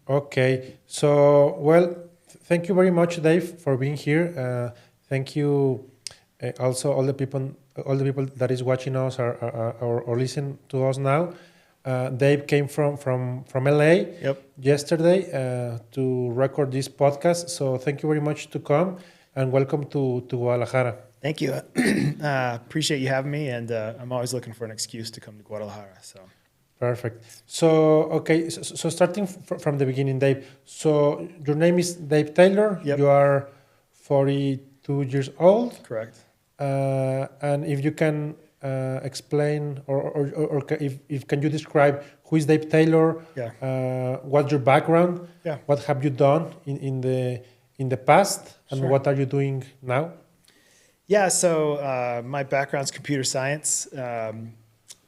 Okay, so well, thank you very much, Dave, for being here. Thank you, also all the people that is watching us or listen to us now. Dave came from LA Yep. yesterday to record this podcast. So thank you very much to come and welcome to Guadalajara. Thank you. Appreciate you having me, and I'm always looking for an excuse to come to Guadalajara. So Perfect. So, okay, so starting from the beginning, Dave. So, your name is Dave Taylor. Yep. You are 42 years old. correct. And if you can explain or if can you describe who is Dave Taylor? Yeah. What's your background? Yeah. What have you done in the past? And Sure. what are you doing now? Yeah. So my background's computer science,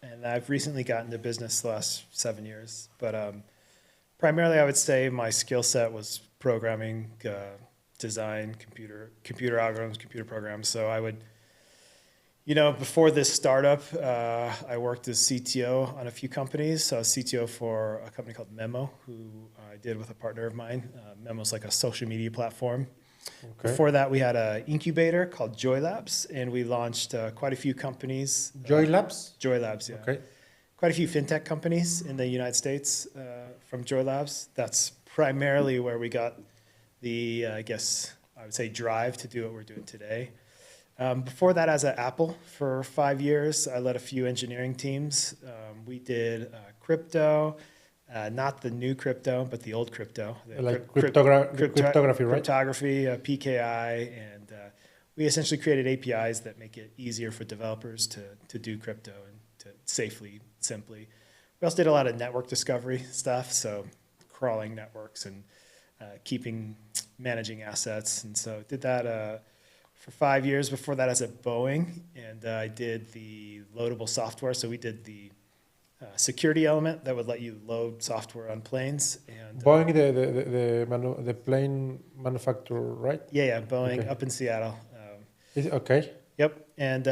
and I've recently gotten into business the last 7 years. But primarily, I would say my skill set was programming, design, computer algorithms, computer programs. So I would, before this startup, I worked as CTO on a few companies. So I was CTO for a company called Memo, who I did with a partner of mine. Memo's like a social media platform. Okay. Before that, we had an incubator called Joy Labs, and we launched quite a few companies. Joy Labs? Joy Labs, yeah. Okay. Quite a few fintech companies in the United States from Joy Labs. That's primarily where we got the, I guess I would say, drive to do what we're doing today. Before that, I was at Apple for 5 years. I led a few engineering teams. We did crypto, not the new crypto, but the old crypto. Like cryptography, right? Cryptography, PKI, and we essentially created APIs that make it easier for developers to do crypto and to safely, simply. We also did a lot of network discovery stuff, so crawling networks and managing assets. And so did that for 5 years. Before that, I was at Boeing, and I did the loadable software. So we did the security element that would let you load software on planes. And Boeing, the plane manufacturer, right? yeah, Boeing Okay. up in Seattle. Okay. Yep. And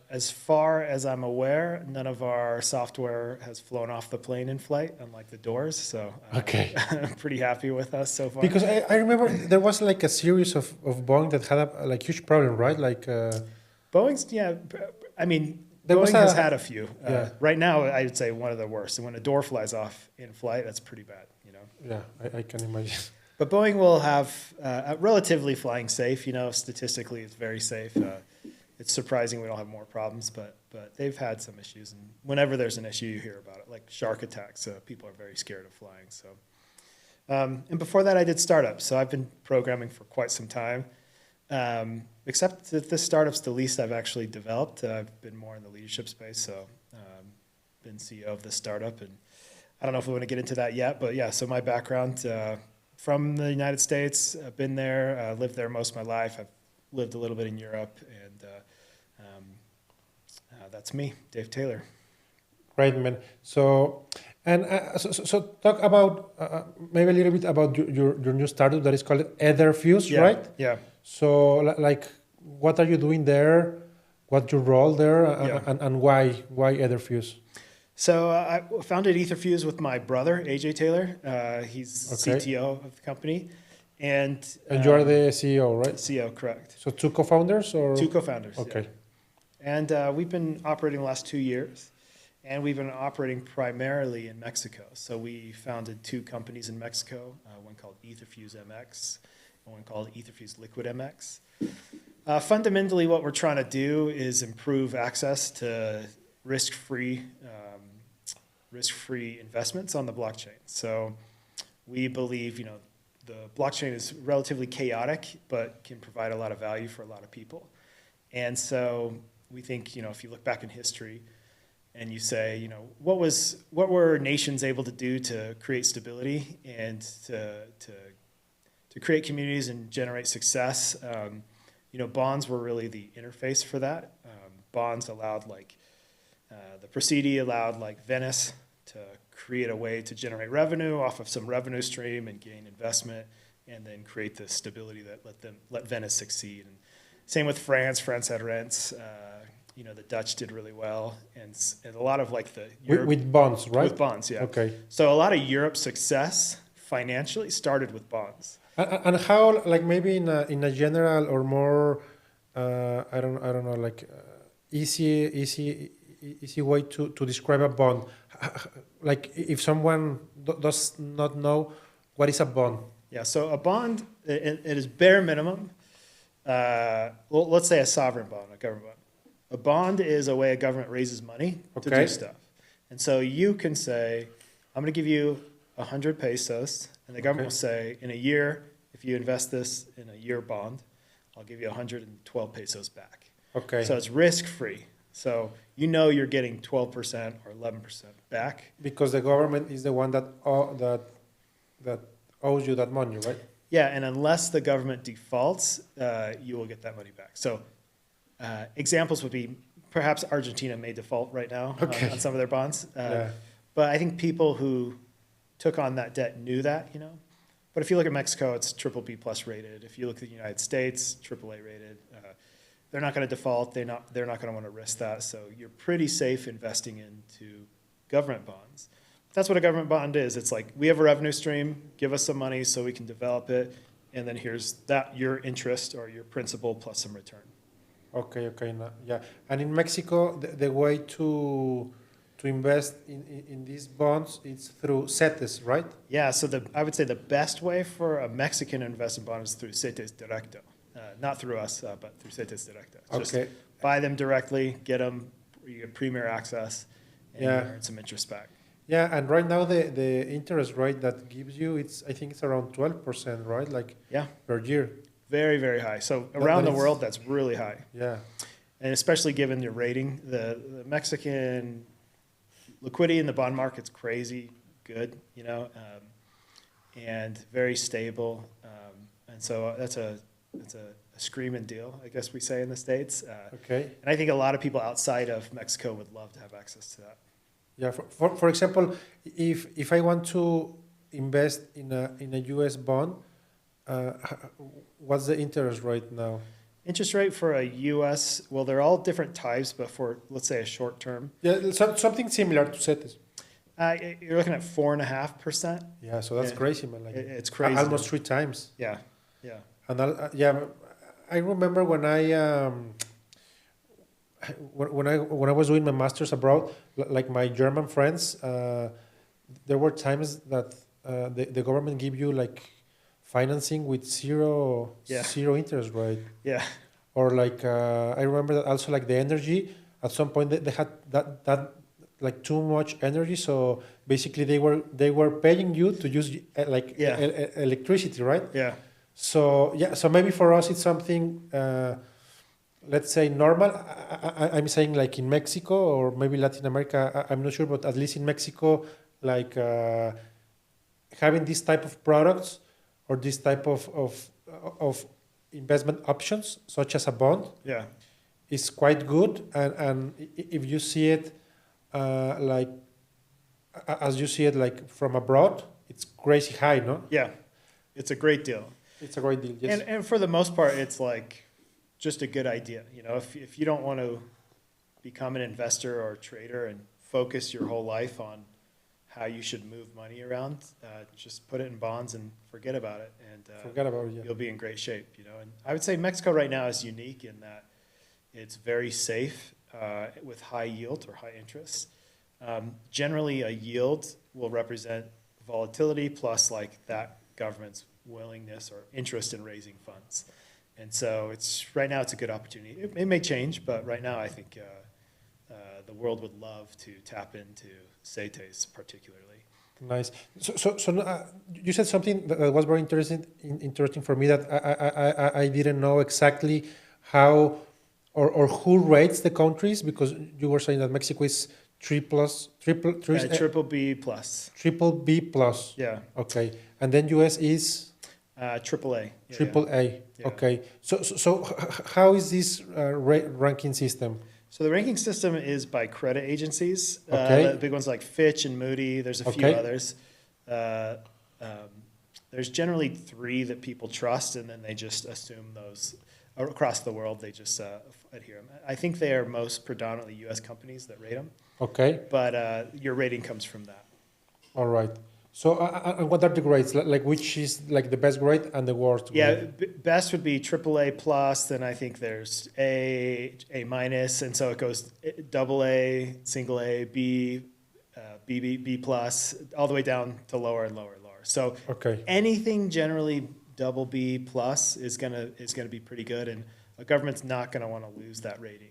as far as I'm aware, none of our software has flown off the plane in flight, unlike the doors. So Okay. I'm pretty happy with us so far. Because I remember there was like a series of Boeing that had a like huge problem, right? Like Boeing's, yeah, I mean, There was Boeing has a- had a few. Yeah. Right now, I would say one of the worst. And when a door flies off in flight, that's pretty bad, yeah, I can imagine. But Boeing will have relatively flying safe. Statistically, it's very safe. It's surprising we don't have more problems, but they've had some issues. And whenever there's an issue, you hear about it, like shark attacks. People are very scared of flying. So, and before that, I did startups. So I've been programming for quite some time. Except that this startup's the least I've actually developed. I've been more in the leadership space. So, been CEO of this startup, and I don't know if we want to get into that yet. But yeah, so my background from the United States. I've been there, lived there most of my life. I've lived a little bit in Europe, and that's me, Dave Taylor. Right, man. So, and so talk about maybe a little bit about your new startup that is called Etherfuse, Yeah, right? yeah. So, like, what are you doing there? What's your role there, Yeah. and why Etherfuse? So I founded Etherfuse with my brother, AJ Taylor. He's Okay. CTO of the company. And You are the CEO, right? CEO, correct. So two co-founders or Two co-founders. yeah. Okay. And we've been operating the last 2 years. And we've been operating primarily in Mexico. So we founded two companies in Mexico, one called Etherfuse MX and one called Etherfuse Liquid MX. Fundamentally, what we're trying to do is improve access to risk-free investments on the blockchain. So we believe, the blockchain is relatively chaotic, but can provide a lot of value for a lot of people. And so we think, if you look back in history and you say, what were nations able to do to create stability and to create communities and generate success? Bonds were really the interface for that. Bonds allowed the Presidio allowed Venice to create a way to generate revenue off of some revenue stream and gain investment, and then create the stability that let Venice succeed. And same with France. France had rents. the Dutch did really well, and a lot of like the with bonds, right? with bonds, yeah. Okay. So a lot of Europe's success financially started with bonds. And how, like maybe in a general or more, I don't know, like easy way to describe a bond. Like if someone does not know what is a bond. Yeah. So a bond, it is bare minimum. Well, let's say a sovereign bond, a government bond. A bond is a way a government raises money to do stuff. And so you can say, I'm going to give you 100 pesos, and the government will say, in a year, if you invest this in a year bond, I'll give you 112 pesos back. Okay. So it's risk-free. So you're getting 12% or 11% back. Because the government is the one that owes you that money, right? Yeah, and unless the government defaults, you will get that money back. So examples would be perhaps Argentina may default right now on some of their bonds. But I think people who took on that debt knew that, But if you look at Mexico, it's BBB plus rated. If you look at the United States, AAA rated. They're not going to default. They're not going to want to risk that. So you're pretty safe investing into government bonds. That's what a government bond is. It's like, we have a revenue stream, give us some money so we can develop it, and then here's your interest or your principal plus some return. Okay. Yeah. And in Mexico, the way to invest in these bonds is through cetes, right? Yeah, so I would say the best way for a Mexican investment bond is through cetes directo. Not through us, but through cetes directo. Just buy them directly, get them, you get premier access, and you earn some interest back. Yeah, and right now the interest rate that gives you, I think it's around 12%, right? Like per year. Very, very high. So around the world, that's really high. Yeah. And especially given your rating, the Mexican liquidity in the bond market's crazy good, and very stable. And so that's a screaming deal, I guess we say in the States. And I think a lot of people outside of Mexico would love to have access to that. Yeah. For example, if I want to invest in a US bond, what's the interest rate now? Interest rate for a US, well, they're all different types, but for, let's say, a short term. Yeah, something similar to cetes. You're looking at 4.5%. Yeah, so that's crazy, man. Like, it's crazy. Almost 3 times. Yeah. And I remember when when I was doing my master's abroad, like my German friends, there were times that the government give you like financing with zero interest rate. Yeah. Or like I remember that also like the energy. At some point they had that like too much energy, so basically they were paying you to use electricity, right? Yeah. So maybe for us it's something let's say normal. I'm saying like in Mexico or maybe Latin America, I'm not sure, but at least in Mexico, like having this type of products or this type of investment options, such as a bond, is quite good. And if you see it like as you see it like from abroad, it's crazy high, no? Yeah, it's a great deal. It's a great deal, yes. And for the most part, it's like just a good idea. If you don't want to become an investor or a trader and focus your whole life on how you should move money around, just put it in bonds and forget about it. And you'll be in great shape. And I would say Mexico right now is unique in that it's very safe with high yield or high interest. Generally, a yield will represent volatility plus like that government's willingness or interest in raising funds. And so right now it's a good opportunity. It may change, but right now I think the world would love to tap into cetes particularly. Nice. So you said something that was very interesting for me that I didn't know exactly how or who rates the countries, because you were saying that Mexico is triple B plus. Triple B plus. Yeah. Okay. And then US is triple A. Triple A. Yeah. Okay. So how is this ranking system? So the ranking system is by credit agencies. Okay. The big ones like Fitch and Moody. There's a few others. There's generally 3 that people trust, and then they just assume those across the world. They just Ethereum. I think they are most predominantly U.S. companies that rate them, Okay. but your rating comes from that. All right. So, and what are the grades? Like, which is like the best grade and the worst Yeah, grade? best would be AAA plus. Then I think there's A minus, and so it goes double A, single A, B, B plus, all the way down to lower and lower and lower. So Okay. anything generally double B plus is gonna be pretty good, and a government's not gonna want to lose that rating.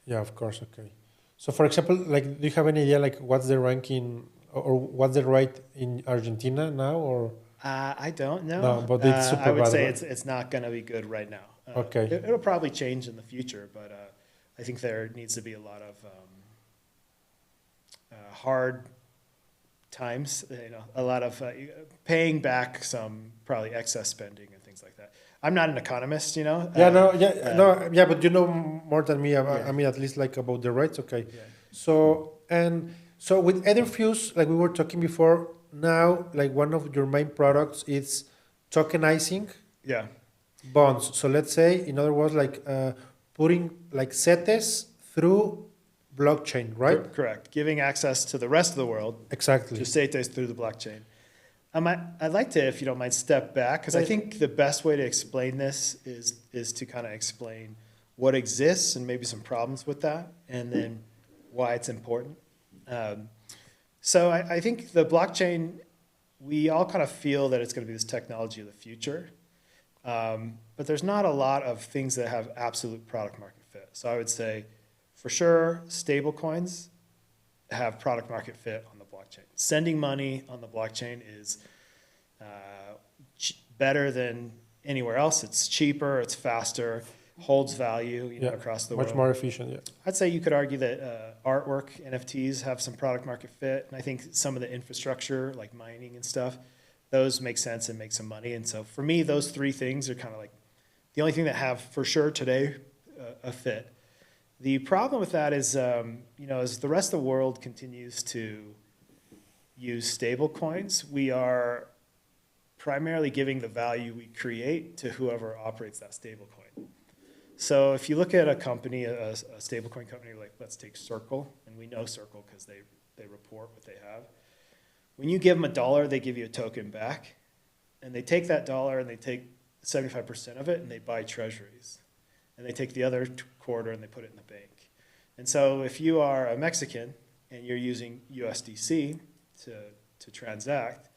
Yeah, of course. Okay. So, for example, like, do you have any idea like what's the ranking or what's the rate in Argentina now? Or I don't know. no, but it's super I would bad, say right? it's not going to be good right now. Okay. It'll probably change in the future, but I think there needs to be a lot of hard times. A lot of paying back some probably excess spending and things like that. I'm not an economist, Yeah, but you know more than me. Yeah. I mean, at least like about the rates. Okay. Yeah. So with Etherfuse, like we were talking before, now like one of your main products is tokenizing Yeah. bonds. So let's say, in other words, like putting like cetes through blockchain, right? Correct. Giving access to the rest of the world Exactly. to cetes through the blockchain. I'd like to, if you don't mind, step back, because I think the best way to explain this is to kind of explain what exists and maybe some problems with that, and then why it's important. So I think the blockchain, we all kind of feel that it's going to be this technology of the future, but there's not a lot of things that have absolute product market fit. So I would say, for sure, stable coins have product market fit on the blockchain. Sending money on the blockchain is better than anywhere else. It's cheaper, it's faster, holds value across the world. Much more efficient, yeah. I'd say you could argue that artwork, NFTs have some product market fit. And I think some of the infrastructure, like mining and stuff, those make sense and make some money. And so for me, those three things are kind of like the only thing that have for sure today a fit. The problem with that is, as the rest of the world continues to use stable coins, we are primarily giving the value we create to whoever operates that stable coin. So if you look at a company, a stablecoin company, like let's take Circle, and we know Circle because they report what they have. When you give them $1, they give you a token back, and they take that dollar and they take 75% of it and they buy treasuries. And they take the other quarter and they put it in the bank. And so if you are a Mexican and you're using USDC to transact,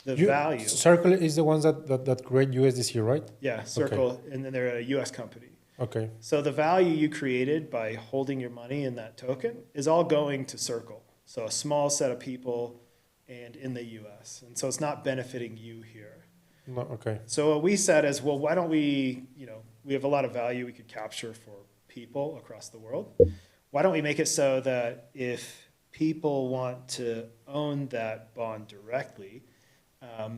the value... Circle is the ones that create USDC, right? Yeah, Circle, okay. And then they're a US company. Okay. So the value you created by holding your money in that token is all going to Circle. So a small set of people and in the US. And so it's not benefiting you here. No, okay. So what we said is, well, why don't we, we have a lot of value we could capture for people across the world. Why don't we make it so that if people want to own that bond directly,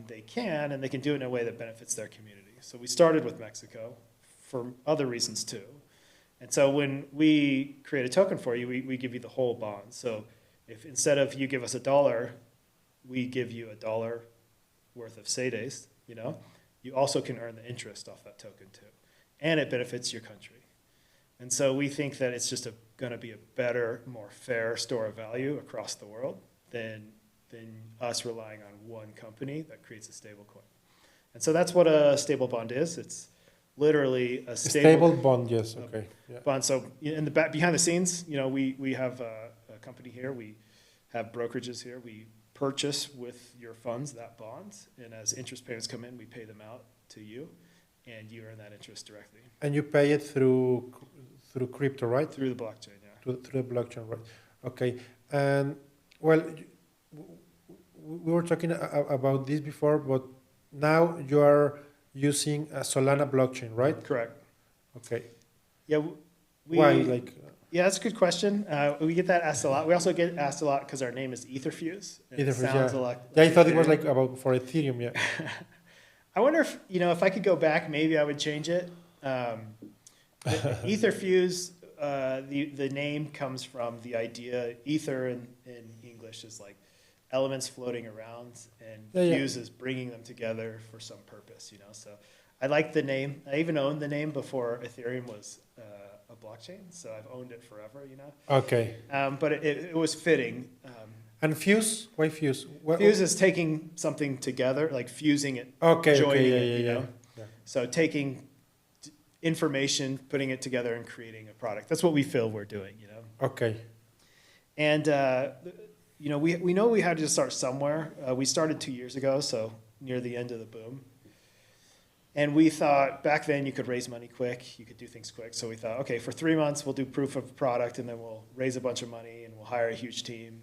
they can, and they can do it in a way that benefits their community. So we started with Mexico for other reasons too. And so when we create a token for you, we give you the whole bond. So if instead of you give us $1, we give you $1 worth of cetes, you also can earn the interest off that token too. And it benefits your country. And so we think that it's just going to be a better, more fair store of value across the world than us relying on one company that creates a stable coin. And so that's what a stable bond is. It's literally a stable bond, yes, okay. Yeah. Bond. So in the back, behind the scenes, we have a company here. We have brokerages here. We purchase with your funds that bond, and as interest payments come in, we pay them out to you, and you earn that interest directly. And you pay it through crypto, right? Through the blockchain, yeah. Through the blockchain, right? Okay. And well, we were talking about this before, but now you are using a Solana blockchain, right? Correct. Okay. Yeah. Why? Yeah, that's a good question. We get that asked a lot. We also get asked a lot because our name is Etherfuse. Etherfuse, sounds yeah. a lot I thought it was like about for Ethereum, yeah. I wonder if, if I could go back, maybe I would change it. Etherfuse, the name comes from the idea, ether in English is like elements floating around, and fuse is bringing them together for some purpose, So I like the name. I even owned the name before Ethereum was blockchain, so I've owned it forever, Okay. But it was fitting. And Fuse? Why Fuse? Fuse is taking something together, like fusing it, Okay, joining okay, it, yeah. So taking information, putting it together, and creating a product. That's what we feel we're doing, Okay. And we know we had to start somewhere. We started 2 years ago, so near the end of the boom. And we thought back then you could raise money quick, you could do things quick. So we thought, okay, for 3 months we'll do proof of product, and then we'll raise a bunch of money, and we'll hire a huge team,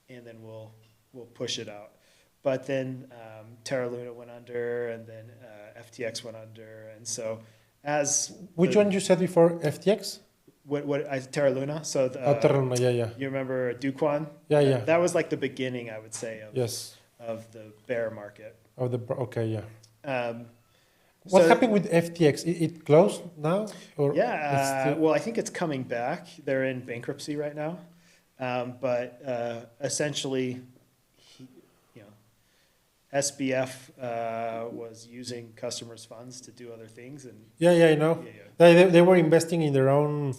and then we'll push it out. But then Terra Luna went under, and then FTX went under, and so which one you said before? FTX? Terra Luna. So Terra Luna, yeah. You remember Duquan? Yeah. That was like the beginning, I would say, of the bear market. Okay, yeah. What happened with FTX? It closed now? Or well, I think it's coming back. They're in bankruptcy right now. But essentially, SBF was using customers' funds to do other things. And I know. Yeah. They were investing in their own,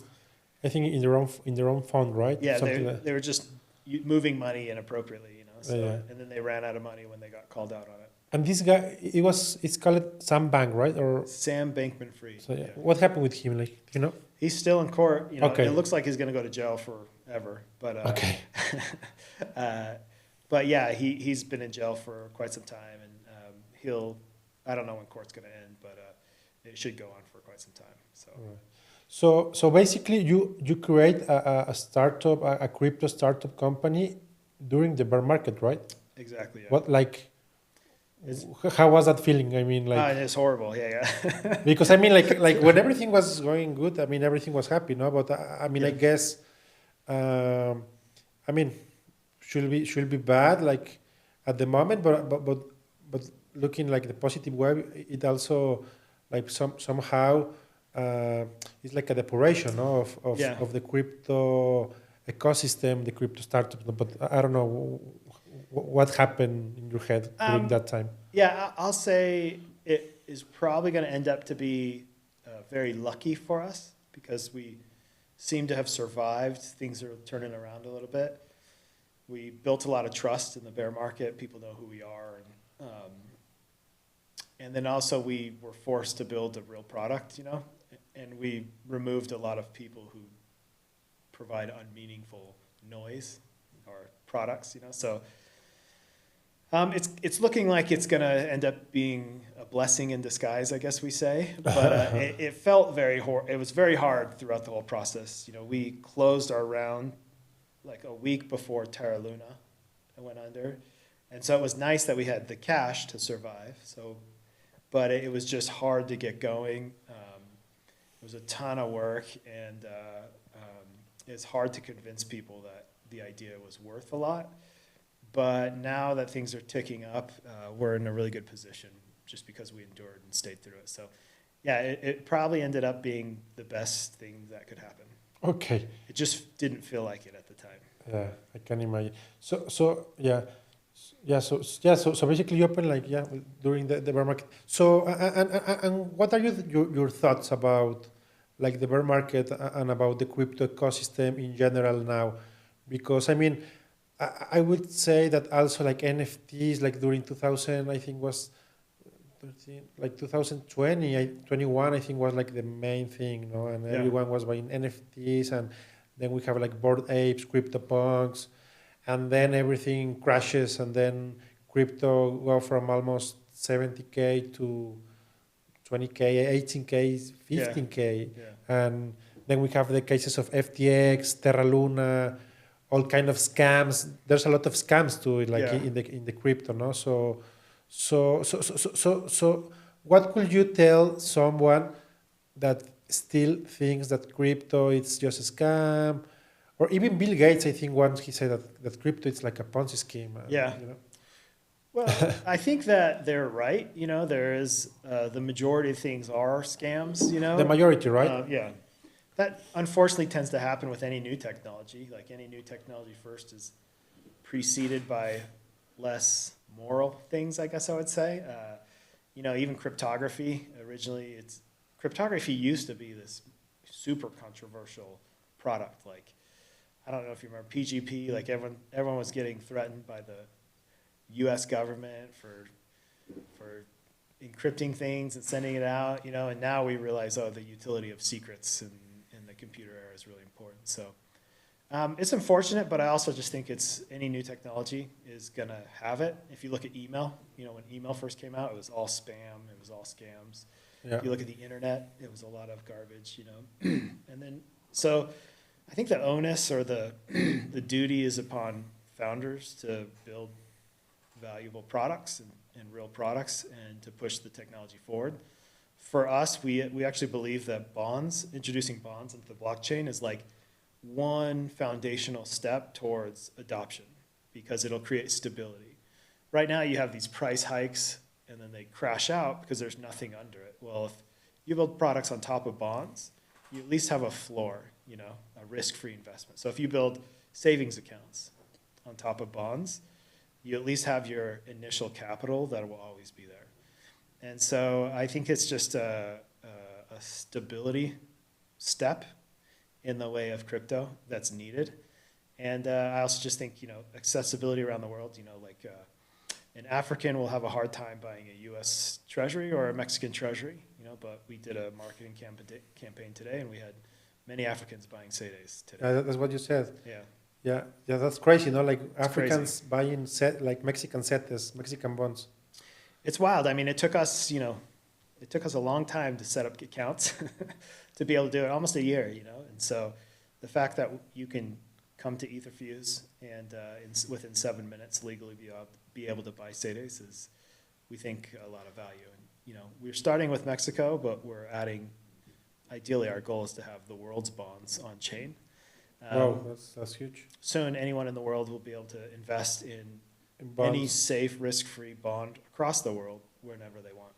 I think in their own fund, right? Yeah, they were just moving money inappropriately, and then they ran out of money when they got called out on it. And this guy, it's called Sam Bank, right? Or Sam Bankman-Fried. So what happened with him? Like, He's still in court. Okay. It looks like he's going to go to jail forever. But okay. But yeah, he's been in jail for quite some time, and I don't know when court's going to end, but it should go on for quite some time. So basically, you create a startup, a crypto startup company during the bear market, right? Exactly. Yeah. What how was that feeling? I mean, it's horrible. Yeah. Because I mean, like when everything was going good, I mean, everything was happy, no? But I mean, I guess, should be bad, like at the moment, but looking like the positive way, it also like somehow it's like a depuration of the crypto ecosystem, the crypto startup. But I don't know what happened in your head during that time. Yeah, I'll say it is probably going to end up to be very lucky for us because we seem to have survived. Things are turning around a little bit. We built a lot of trust in the bear market. People know who we are. And then also we were forced to build a real product, and we removed a lot of people who provide unmeaningful noise or products, So it's looking like it's going to end up being a blessing in disguise, I guess we say. But it felt it was very hard throughout the whole process. We closed our round like a week before Terra Luna went under, and so it was nice that we had the cash to survive. But it was just hard to get going. It was a ton of work, and it's hard to convince people that the idea was worth a lot. But now that things are ticking up, we're in a really good position just because we endured and stayed through it. So yeah, it probably ended up being the best thing that could happen. Okay. It just didn't feel like it at the time. Yeah, I can imagine. So basically you open during the bear market. So and what are your thoughts about like the bear market and about the crypto ecosystem in general now? Because I mean, I would say that also like NFTs, like during 2000, I think was 13, like 2020, 21, I think was like the main thing, and everyone was buying NFTs, and then we have like Bored Apes, CryptoPunks, and then everything crashes, and then crypto go from almost 70K to 20K, 18K, 15K, and then we have the cases of FTX, Terra Luna, all kind of scams. There's a lot of scams to it, like in the crypto, no? So, what could you tell someone that still thinks that crypto it's just a scam, or even Bill Gates? I think once he said that crypto it's like a Ponzi scheme. Well, I think that they're right. There is the majority of things are scams. The majority, right? That unfortunately tends to happen with any new technology. Like any new technology first is preceded by less moral things, I guess I would say. Even cryptography, originally cryptography used to be this super controversial product. Like, I don't know if you remember PGP, like everyone was getting threatened by the US government for encrypting things and sending it out, and now we realize, the utility of secrets in the computer era is really important. So it's unfortunate, but I also just think any new technology is gonna have it. If you look at email, when email first came out, it was all spam, it was all scams. Yeah. If you look at the internet, it was a lot of garbage, and then, so I think the onus or the duty is upon founders to build valuable products and real products and to push the technology forward. For us, we actually believe that introducing bonds into the blockchain is like one foundational step towards adoption because it'll create stability. Right now you have these price hikes and then they crash out because there's nothing under it. Well, if you build products on top of bonds, you at least have a floor, a risk-free investment. So if you build savings accounts on top of bonds, you at least have your initial capital that will always be there. And so I think it's just a stability step in the way of crypto that's needed. And I also just think, accessibility around the world, like an African will have a hard time buying a US treasury or a Mexican treasury, but we did a marketing campaign today and we had many Africans buying cetes today. That's what you said. Yeah. Yeah, that's crazy, like It's Africans buying like Mexican cetes, Mexican bonds. It's wild. I mean, it took us a long time to set up accounts to be able to do it, almost a year, And so the fact that you can come to Etherfuse and within 7 minutes legally be able to buy cetes is, we think, a lot of value. And, we're starting with Mexico, but we're adding, ideally our goal is to have the world's bonds on chain. Wow, that's huge. Soon anyone in the world will be able to invest in bonds. any safe, risk-free bond across the world whenever they want.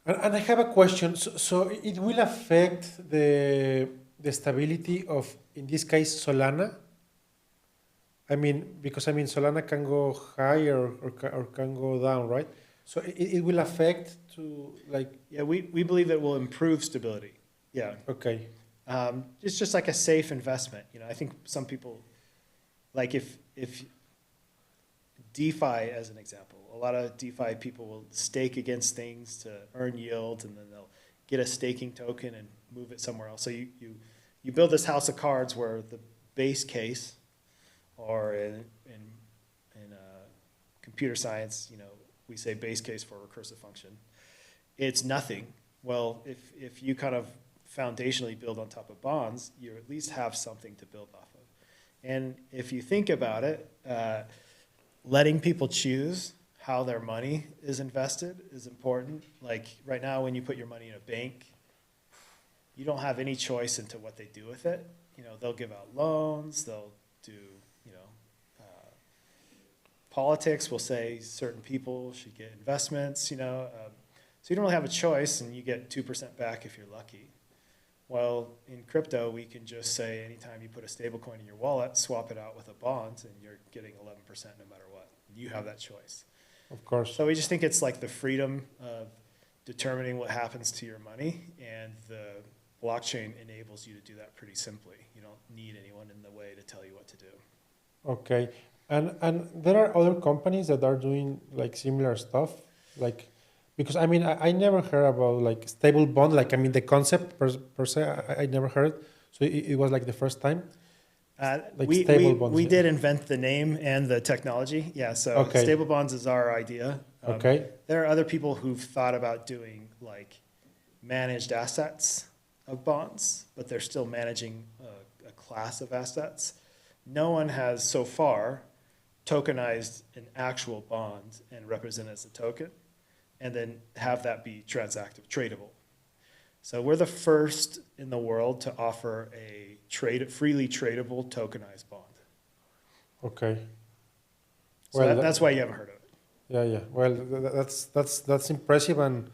And I have a question. So it will affect the stability of, in this case, Solana? Because Solana can go higher or can go down, right? So it will affect to like... Yeah, we believe it will improve stability. Yeah. Okay. It's just like a safe investment. I think some people, like if DeFi as an example, a lot of DeFi people will stake against things to earn yield and then they'll get a staking token and move it somewhere else. So you build this house of cards where the base case, or in computer science, we say base case for a recursive function, it's nothing. Well, if you kind of foundationally build on top of bonds, you at least have something to build off of. And if you think about it, letting people choose how their money is invested is important. Like right now, when you put your money in a bank, you don't have any choice into what they do with it. They'll give out loans, they'll do, politics will say certain people should get investments, so you don't really have a choice and you get 2% back if you're lucky. Well, in crypto, we can just say anytime you put a stable coin in your wallet, swap it out with a bond and you're getting 11% no matter what. You have that choice. Of course. So we just think it's like the freedom of determining what happens to your money, and the blockchain enables you to do that pretty simply. You don't need anyone in the way to tell you what to do. Okay. And there are other companies that are doing like similar stuff, like, because I never heard about like stable bond, like the concept per se, I never heard. So it was like the first time. Like stable bonds. We did invent the name and the technology. Yeah, so okay. Stable bonds is our idea. Okay. There are other people who've thought about doing like managed assets of bonds, but they're still managing a class of assets. No one has so far tokenized an actual bond and represent it as a token, and then have that be transactive, tradable. So we're the first in the world to offer a freely tradable tokenized bond. Okay. So well, that's why you haven't heard of it. Yeah. Well, that's impressive, and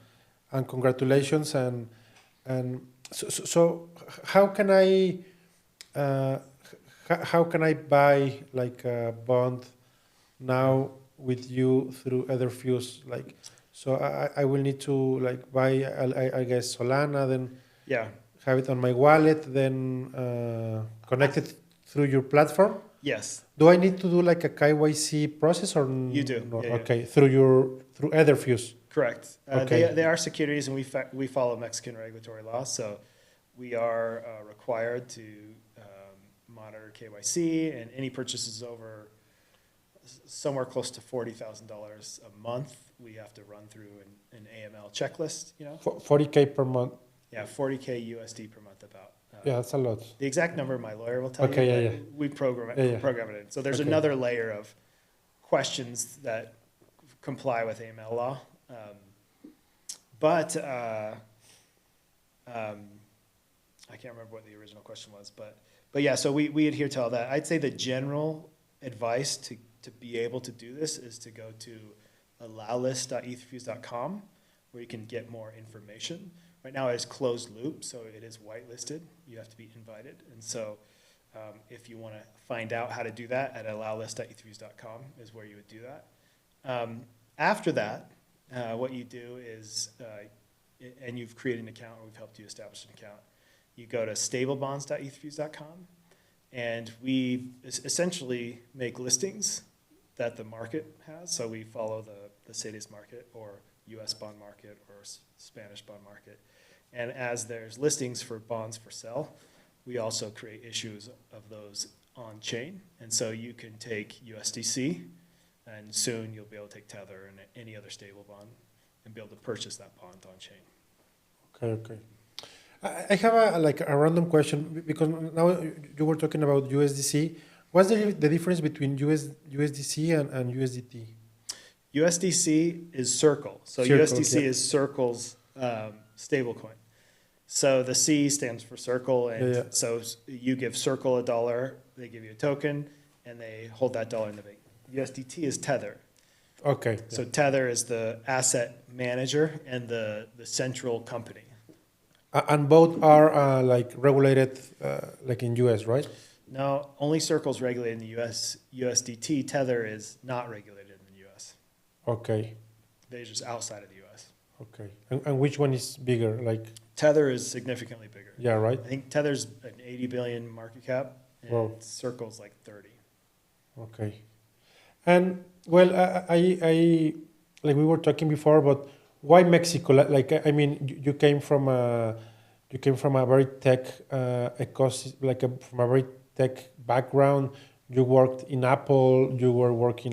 congratulations. And so how can I buy like a bond now with you through Etherfuse? Like, so I will need to like buy I guess Solana then. Yeah. have it on my wallet, then connect it through your platform. Yes. Do I need to do like a KYC process or You do. no? Yeah, Okay, through Etherfuse. correct. Okay. They are securities, and we follow Mexican regulatory law, so we are required to monitor KYC, and any purchases over somewhere close to $40,000 a month, we have to run through an AML checklist. 40K per month. Yeah, 40K USD per month about. Yeah, that's a lot. The exact number my lawyer will tell you. Okay, But we program it in. So there's Okay. another layer of questions that comply with AML law. But I can't remember what the original question was. But yeah, so we adhere to all that. I'd say the general advice to be able to do this is to go to allowlist.etherfuse.com, where you can get more information. Right now it is closed loop, so it is whitelisted. You have to be invited. And so if you want to find out how to do that, at allowlist.etherfuse.com is where you would do that. After that, what you do is, and you've created an account, or we've helped you establish an account, you go to stablebonds.etherfuse.com, and we essentially make listings that the market has. So we follow the CETES market, or US bond market, or Spanish bond market. And as there's listings for bonds for sale, we also create issues of those on chain. And so you can take USDC, and soon you'll be able to take Tether and any other stable bond and be able to purchase that bond on chain. Okay. I have a random question, because now you were talking about USDC. What's the difference between USDC and USDT? USDC is Circle. So Circle, USDC yeah. is Circle's stablecoin. So the C stands for Circle, and so you give Circle $1, they give you a token, and they hold that dollar in the bank. USDT is Tether. Okay. So Tether is the asset manager and the central company. And both are regulated like in US, right? No, only Circle's regulated in the US. USDT, Tether, is not regulated in the US. Okay. They're just outside of the US. Okay. And which one is bigger? Tether is significantly bigger. Yeah, right? I think Tether's an 80 billion market cap, and Wow. Circle's like 30. Okay. And well, I like we were talking before, but why Mexico? I mean, you came from a very tech ecosystem, from a very tech background. You worked in Apple. You were working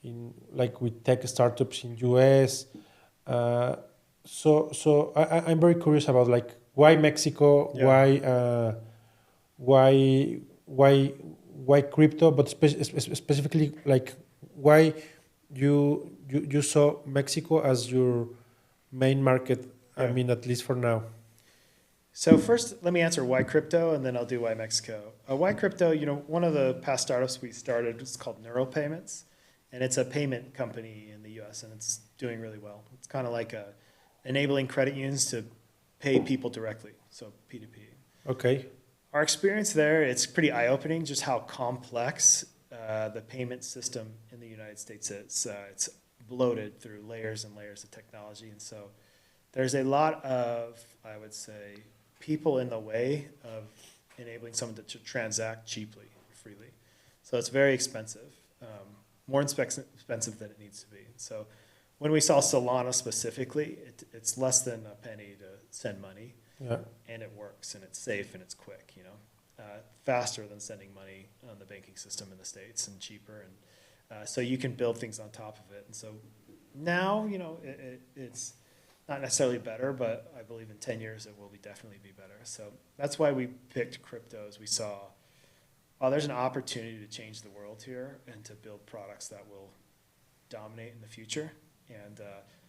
in with tech startups in US. So I'm very curious about why Mexico, Yeah. why crypto, but specifically why you saw Mexico as your main market. Yeah. I mean, at least for now. So first, let me answer why crypto, and then I'll do why Mexico. Why crypto? One of the past startups we started was called Neuropayments, and it's a payment company in the U.S. and it's doing really well. It's kind of like enabling credit unions to pay people directly, so P2P. Okay. Our experience there, it's pretty eye-opening just how complex the payment system in the United States is. It's bloated through layers and layers of technology, and so there's a lot of, I would say, people in the way of enabling someone to transact cheaply, freely. So it's very expensive, more expensive than it needs to be. So when we saw Solana specifically, it's less than a penny to send money. Yeah. And it works, and it's safe, and it's quick, faster than sending money on the banking system in the States, and cheaper. And so you can build things on top of it. And so now, it's not necessarily better, but I believe in 10 years it will definitely be better. So that's why we picked crypto, as we saw, there's an opportunity to change the world here and to build products that will dominate in the future. And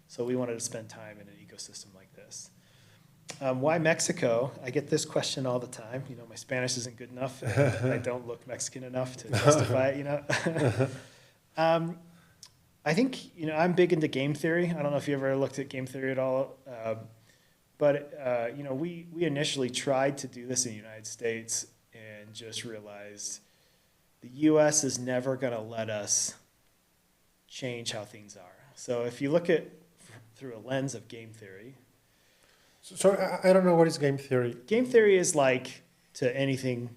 so we wanted to spend time in an ecosystem like this. Why Mexico? I get this question all the time. My Spanish isn't good enough. I don't look Mexican enough to justify it, I think, I'm big into game theory. I don't know if you ever looked at game theory at all. But we initially tried to do this in the United States and just realized the US is never going to let us change how things are. So if you look at through a lens of game theory, So I don't know what is game theory. Game theory is like to anything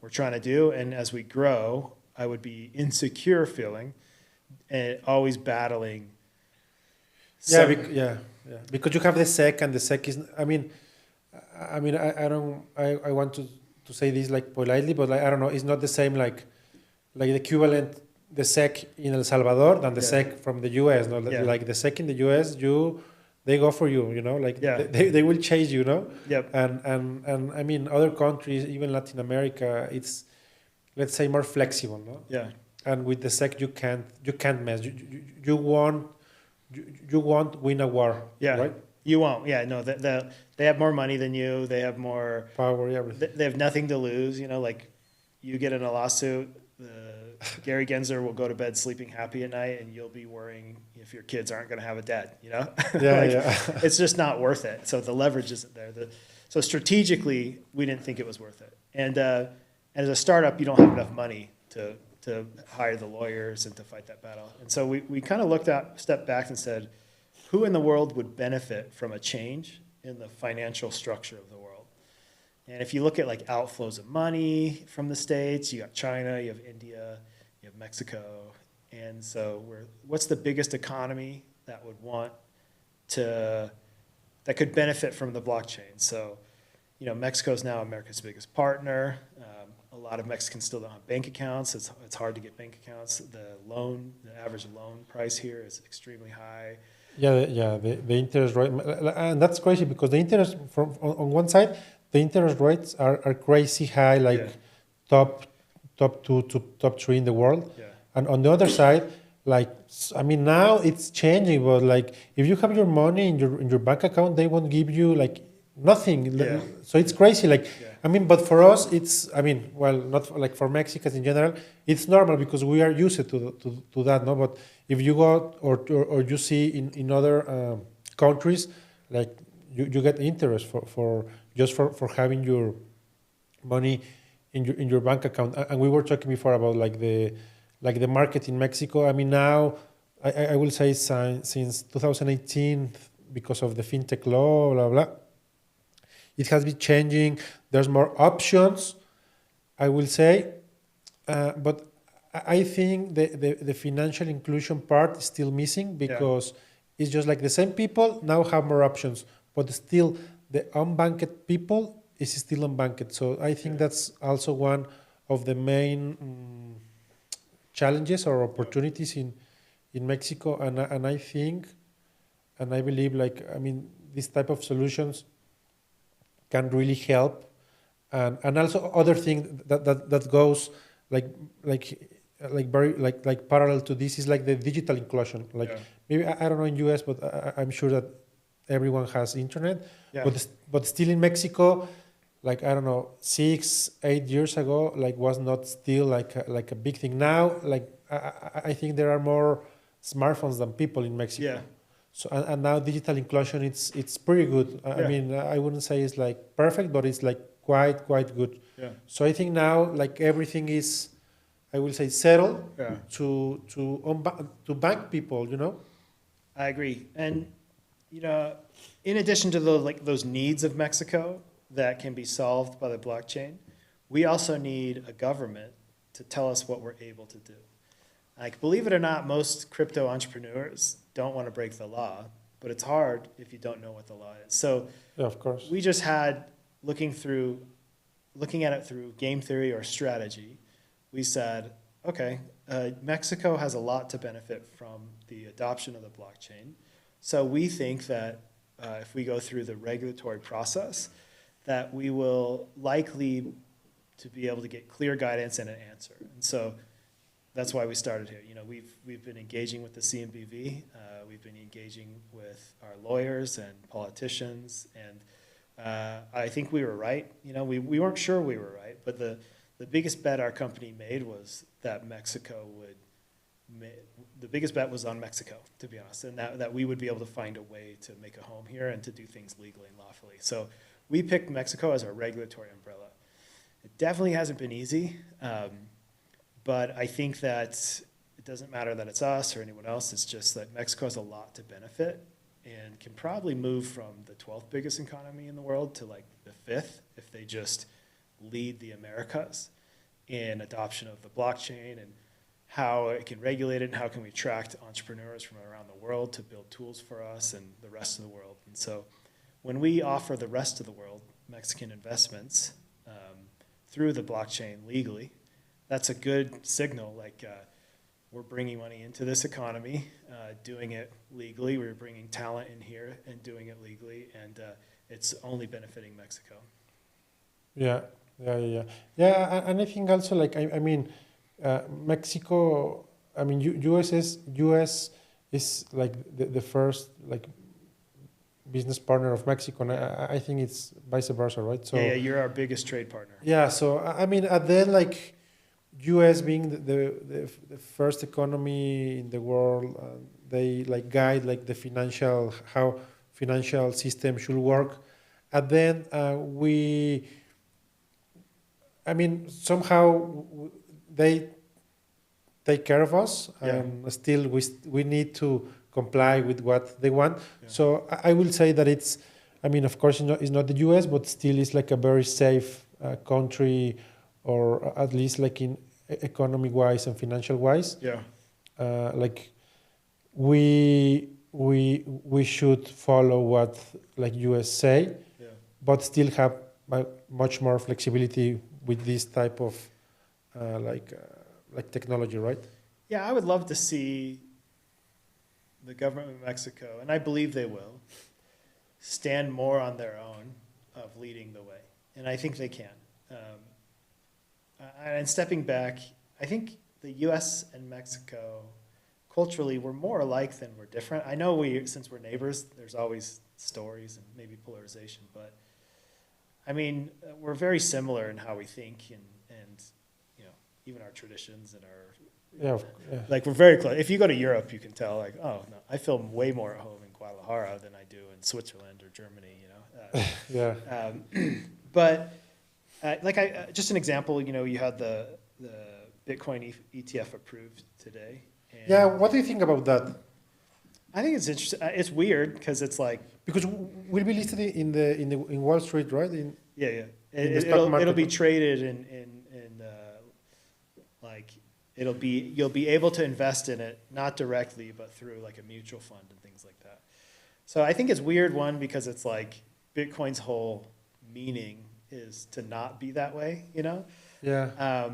we're trying to do, and as we grow, I would be insecure feeling and always battling. Yeah, yeah. Because you have the SEC, and the SEC is. I don't. I want to say this like politely, but like, I don't know. It's not the same like the equivalent the SEC in El Salvador than the SEC from the US. No, like the SEC in the US, they go for you. You know, like they will chase you. No. Yep. And I mean other countries, even Latin America, it's, let's say, more flexible. No. Yeah. And with the SEC, you can't mess. You won't win a war. Yeah. Right. You won't. Yeah. No. They have more money than you. They have more power. Everything. They have nothing to lose. You know, like you get in a lawsuit, Gary Gensler will go to bed sleeping happy at night, and you'll be worrying if your kids aren't going to have a dad. You know. Yeah. It's just not worth it. So the leverage isn't there. So strategically, we didn't think it was worth it. And as a startup, you don't have enough money to hire the lawyers and to fight that battle. And so we kind of stepped back and said, who in the world would benefit from a change in the financial structure of the world? And if you look at like outflows of money from the States, you got China, you have India, you have Mexico. And so what's the biggest economy that could benefit from the blockchain? So, Mexico is now America's biggest partner. A lot of Mexicans still don't have bank accounts. It's hard to get bank accounts. The average loan price here is extremely high. The interest rate, and that's crazy because the interest on one side, the interest rates are crazy high, like top 2 to top 3 in the world. Yeah. And on the other side, now it's changing, but like if you have your money in your bank account, they won't give you like nothing. Yeah. So it's crazy. But for us, it's, not like for Mexicans in general, it's normal because we are used to that, no? But if you go or you see in other countries, like you get interest for having your money in your bank account. And we were talking before about like the market in Mexico. Now I will say since 2018, because of the fintech law, blah blah. It has been changing. There's more options, I will say, but I think the financial inclusion part is still missing because it's just like the same people now have more options, but still the unbanked people is still unbanked. So I think that's also one of the main challenges or opportunities in Mexico, and I think, and I believe, this type of solutions can really help, and also other thing that goes very parallel to this is like the digital inclusion. Maybe I don't know in US, but I'm sure that everyone has internet. Yeah. But still in Mexico, I don't know, 6-8 years ago, was not still like a big thing. Now, I think there are more smartphones than people in Mexico. Yeah. So and now digital inclusion, it's pretty good. I wouldn't say it's like perfect, but it's like quite good. Yeah. So I think now everything is, I will say, settled to bank people. I agree, and in addition to those needs of Mexico that can be solved by the blockchain, we also need a government to tell us what we're able to do. Believe it or not, most crypto entrepreneurs don't want to break the law, but it's hard if you don't know what the law is. So of course, we just had, looking at it through game theory or strategy, we said, okay, Mexico has a lot to benefit from the adoption of the blockchain. So we think that if we go through the regulatory process, that we will likely to be able to get clear guidance and an answer. And so that's why we started here. We've been engaging with the CMBV. We've been engaging with our lawyers and politicians, and I think we were right. We weren't sure we were right, but the biggest bet our company made was that the biggest bet was on Mexico, to be honest, and that we would be able to find a way to make a home here and to do things legally and lawfully. So we picked Mexico as our regulatory umbrella. It definitely hasn't been easy. But I think that it doesn't matter that it's us or anyone else. It's just that Mexico has a lot to benefit, and can probably move from the 12th biggest economy in the world to like the 5th if they just lead the Americas in adoption of the blockchain and how it can regulate it and how can we attract entrepreneurs from around the world to build tools for us and the rest of the world. And so when we offer the rest of the world Mexican investments through the blockchain legally, that's a good signal. Like we're bringing money into this economy, doing it legally. We're bringing talent in here and doing it legally, and it's only benefiting Mexico. Yeah, and I think also like I mean, Mexico. I mean, US is like the first like business partner of Mexico, and I think it's vice versa, right? So yeah, you're our biggest trade partner. Yeah, so I mean, at then like US being the first economy in the world, they like guide like the how financial system should work. And then I mean, somehow they take care of us, and still we need to comply with what they want. Yeah. So I will say that it's, I mean, of course, it's not the US, but still it's like a very safe country, or at least like in economic-wise and financial-wise. Yeah. Like we should follow what like US say, but still have much more flexibility with this type of like technology, right? Yeah, I would love to see the government of Mexico, and I believe they will, stand more on their own of leading the way, and I think they can. And stepping back, I think the U.S. and Mexico, culturally, we're more alike than we're different. I know since we're neighbors, there's always stories and maybe polarization, but I mean, we're very similar in how we think and you know, even our traditions and our like we're very close. If you go to Europe, you can tell like, oh no, I feel way more at home in Guadalajara than I do in Switzerland or Germany. You know. But like just an example, you know, you had the Bitcoin ETF approved today. And what do you think about that? I think it's interesting. It's weird because it's like because we'll be listed in Wall Street, right? It'll be traded in like you'll be able to invest in it not directly but through like a mutual fund and things like that. So I think it's weird, one, because it's like Bitcoin's whole meaning is to not be that way, you know? Yeah.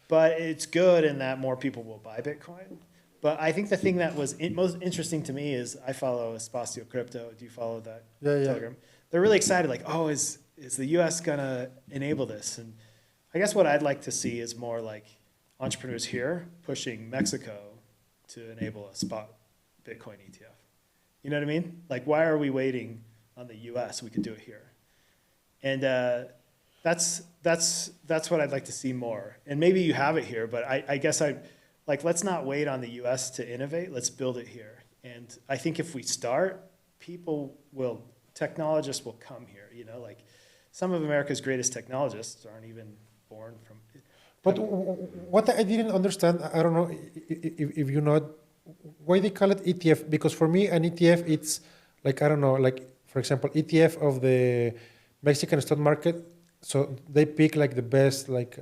But it's good in that more people will buy Bitcoin. But I think the thing that was most interesting to me is I follow Espacio Crypto. Do you follow that Telegram? They're really excited, like, oh, is the U.S. going to enable this? And I guess what I'd like to see is more like entrepreneurs here pushing Mexico to enable a spot Bitcoin ETF. You know what I mean? Like, why are we waiting on the U.S.? We could do it here. And that's what I'd like to see more. And maybe you have it here, but I guess let's not wait on the U.S. to innovate. Let's build it here. And I think if we start, technologists will come here. You know, like some of America's greatest technologists aren't even born from. But what I didn't understand, I don't know if you know, why they call it ETF? Because for me, an ETF, it's like, I don't know, like, for example, ETF of the Mexican stock market. So they pick like the best, like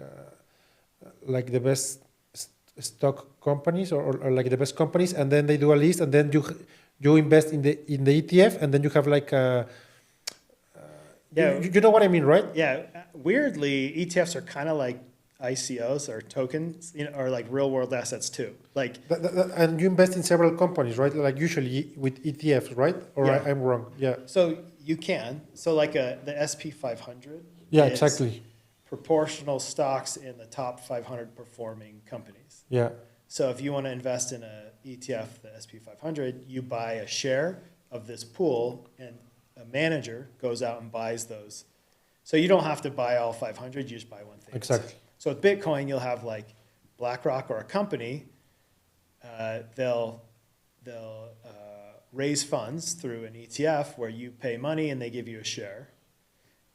the best stock companies or like the best companies, and then they do a list, and then you invest in the ETF, and then you have like a. You know what I mean, right? Yeah. Weirdly, ETFs are kind of like ICOs or tokens, you know, or like real world assets too. Like and you invest in several companies, right? Like usually with ETFs, right? Or I'm wrong. Yeah. So you can. So like the SP 500. Yeah, exactly. Proportional stocks in the top 500 performing companies. Yeah. So if you want to invest in an ETF, the SP 500, you buy a share of this pool, and a manager goes out and buys those. So you don't have to buy all 500, you just buy one thing. Exactly. So with Bitcoin, you'll have like BlackRock or a company, they'll raise funds through an ETF where you pay money and they give you a share,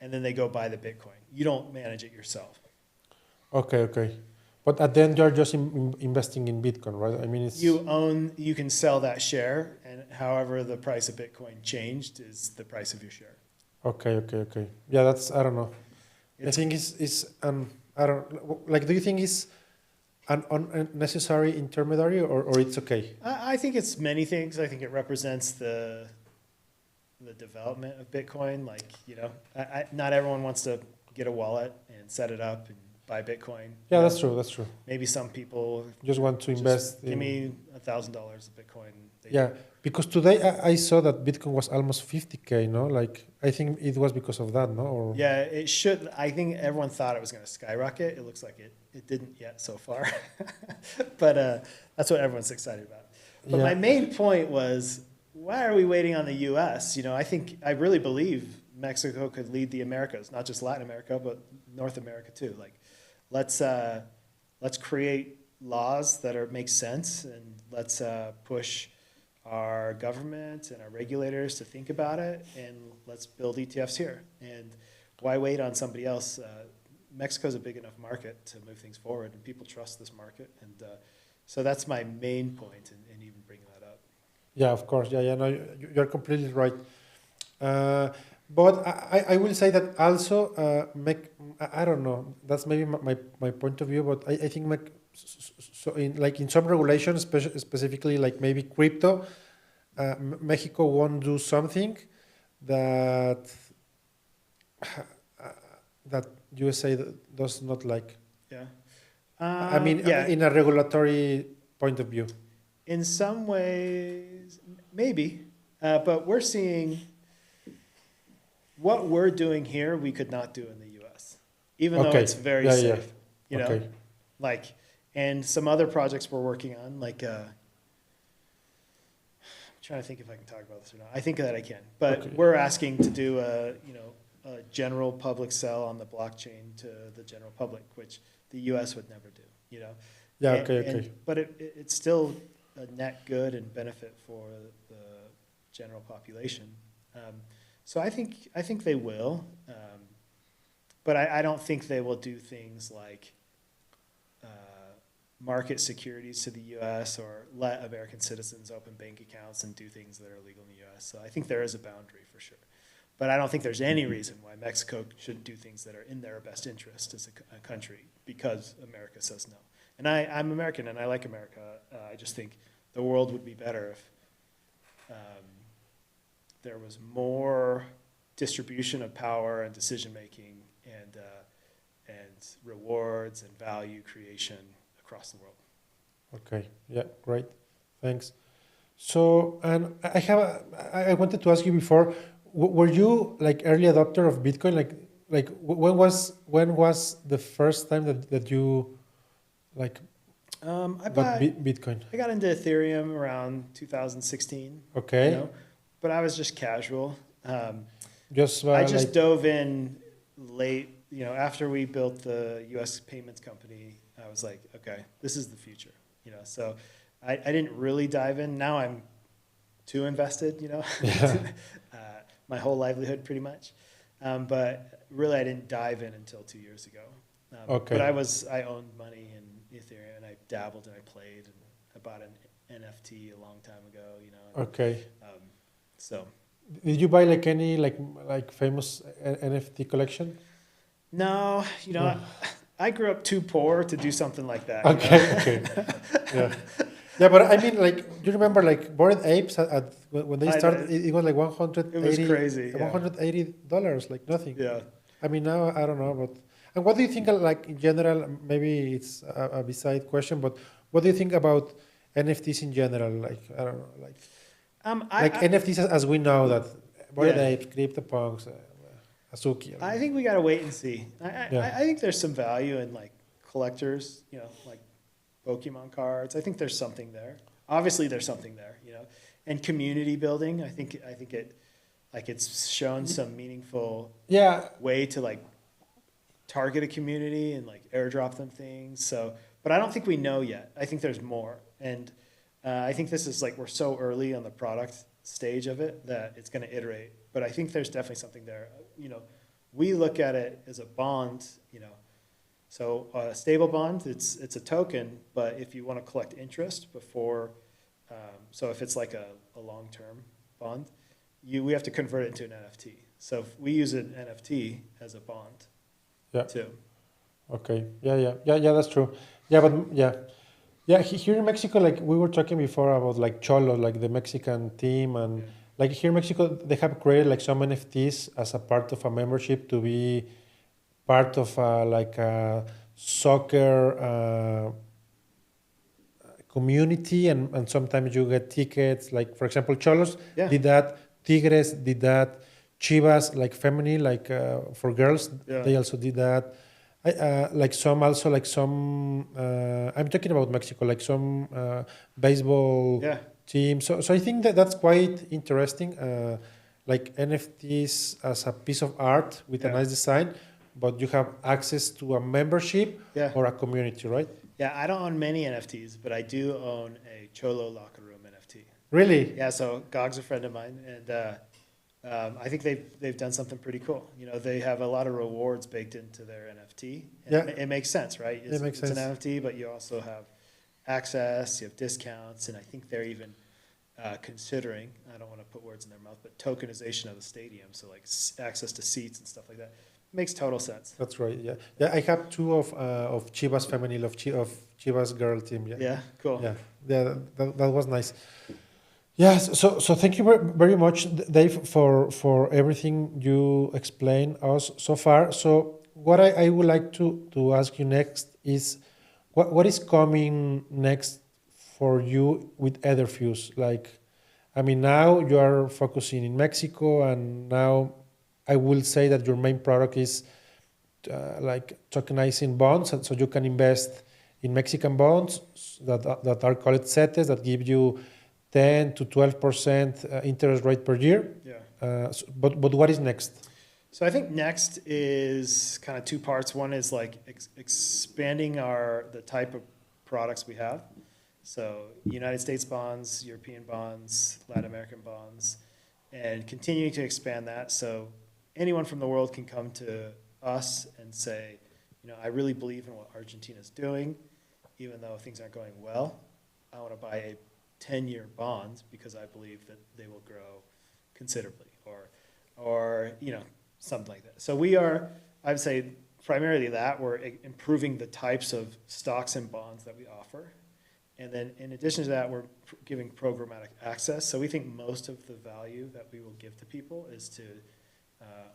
and then they go buy the Bitcoin. You don't manage it yourself. Okay. But at the end, you're just investing in Bitcoin, right? I mean, it's... You can sell that share, and however the price of Bitcoin changed is the price of your share. Okay. Yeah, that's, I don't know. I It's, think is I don't like. Do you think it's an unnecessary intermediary, or it's okay? I think it's many things. I think it represents the development of Bitcoin. Like, not everyone wants to get a wallet and set it up and buy Bitcoin. Yeah, that's true. That's true. Maybe some people Just want to just invest. give me $1,000 of Bitcoin. Yeah, because today I saw that Bitcoin was almost 50K. No, like I think it was because of that. No, or Yeah, it should. I think everyone thought it was going to skyrocket. It looks like it didn't yet so far. But that's what everyone's excited about. But yeah. my main point was, why are we waiting on the U.S.? I really believe Mexico could lead the Americas, not just Latin America, but North America too. Like, let's create laws that make sense, and let's push our government and our regulators to think about it, and let's build ETFs here. And why wait on somebody else? Mexico's a big enough market to move things forward, and people trust this market. And so that's my main point in even bringing that up. Yeah, of course. Yeah. No, you're completely right. But I will say that also I don't know. That's maybe my point of view. But I think so in some regulations, specifically like maybe crypto, Mexico won't do something that that USA does not like. Yeah. I mean, yeah. in a regulatory point of view. In some ways, maybe. But we're seeing what we're doing here, we could not do in the U.S., even though it's very safe. Yeah. And some other projects we're working on, like, I'm trying to think if I can talk about this or not. I think that I can. But we're asking to do a general public sell on the blockchain to the general public, which the U.S. would never do. Yeah. Okay. But it's still a net good and benefit for the general population. So I think they will, but I don't think they will do things like market securities to the U.S. or let American citizens open bank accounts and do things that are illegal in the U.S. So I think there is a boundary for sure. But I don't think there's any reason why Mexico shouldn't do things that are in their best interest as a country because America says no. And I'm American and I like America. I just think the world would be better if there was more distribution of power and decision making and rewards and value creation across the world. Okay. Yeah. Great. Thanks. So, and I wanted to ask you before, were you like early adopter of Bitcoin? Like when was the first time that you like got Bitcoin? I got into Ethereum around 2016. Okay. But I was just casual. I just dove in late. After we built the U.S. payments company, I was like, okay, this is the future. So I didn't really dive in. Now I'm too invested. Yeah. My whole livelihood, pretty much. But really, I didn't dive in until 2 years ago. Okay. But I owned money in Ethereum, and I dabbled and I played, and I bought an NFT a long time ago. Okay. So. Did you buy like any like famous NFT collection? No, I grew up too poor to do something like that. Okay. Yeah. Yeah, but I mean, like, you remember, like, Bored Apes when they started, it was like 180. It was crazy. Yeah. $180, like nothing. Yeah. I mean, now I don't know, but and what do you think, like in general? Maybe it's a beside question, but what do you think about NFTs in general? Like, I don't know, like NFTs as we know that Bored Apes, CryptoPunks, Azuki. I think we gotta wait and see. I think there's some value in like collectors, like Pokemon cards. I think there's something there. Obviously, there's something there, and community building. I think it's shown some meaningful way to like target a community and like airdrop them things. So, but I don't think we know yet. I think there's more, and I think this is like we're so early on the product stage of it that it's going to iterate. But I think there's definitely something there. We look at it as a bond. So a stable bond, it's a token, but if you want to collect interest before So if it's like a long-term bond, we have to convert it into an NFT. So if we use an NFT as a bond Yeah. too. Okay. Yeah. That's true. Yeah, but yeah. Here in Mexico, like we were talking before about like Cholo, like the Mexican team, and Yeah. like here in Mexico, they have created like some NFTs as a part of a membership to be part of like a soccer community, and sometimes you get tickets. Like for example, Cholos Yeah. did that, Tigres did that, Chivas like feminine, like for girls, Yeah. they also did that. Like some also like some. I'm talking about Mexico, like some baseball Yeah. team. So I think that that's quite interesting. Like NFTs as a piece of art with a Yeah. nice design, but you have access to a membership Yeah. or a community, right? Yeah, I don't own many NFTs, but I do own a Cholo locker room NFT. Really? Yeah, so Gog's a friend of mine, and I think they've done something pretty cool. You know, they have a lot of rewards baked into their NFT. And Yeah. it makes sense, right? It makes It's sense. an NFT, but you also have access, you have discounts, and I think they're even considering, I don't want to put words in their mouth, but tokenization of the stadium, so like access to seats and stuff like that. Makes total sense. That's right. Yeah. Yeah. I have two of Chivas feminine of Chivas girl team. Yeah. Yeah, cool. Yeah. Yeah. That was nice. Yes. So thank you very much, Dave, for everything you explained us so far. So what I would like to ask you next is what is coming next for you with Etherfuse? Like, I mean, now you are focusing in Mexico, and now I will say that your main product is like tokenizing bonds, and so you can invest in Mexican bonds that are called cetes that give you 10 to 12% interest rate per year. Yeah. But what is next? So I think next is kind of two parts. One is like expanding the type of products we have. So United States bonds, European bonds, Latin American bonds, and continuing to expand that. So anyone from the world can come to us and say, you know, I really believe in what Argentina's doing, even though things aren't going well. I want to buy a 10-year bond because I believe that they will grow considerably, or you know, something like that. So we are, I would say, primarily that we're improving the types of stocks and bonds that we offer. And then in addition to that, we're giving programmatic access. So we think most of the value that we will give to people is to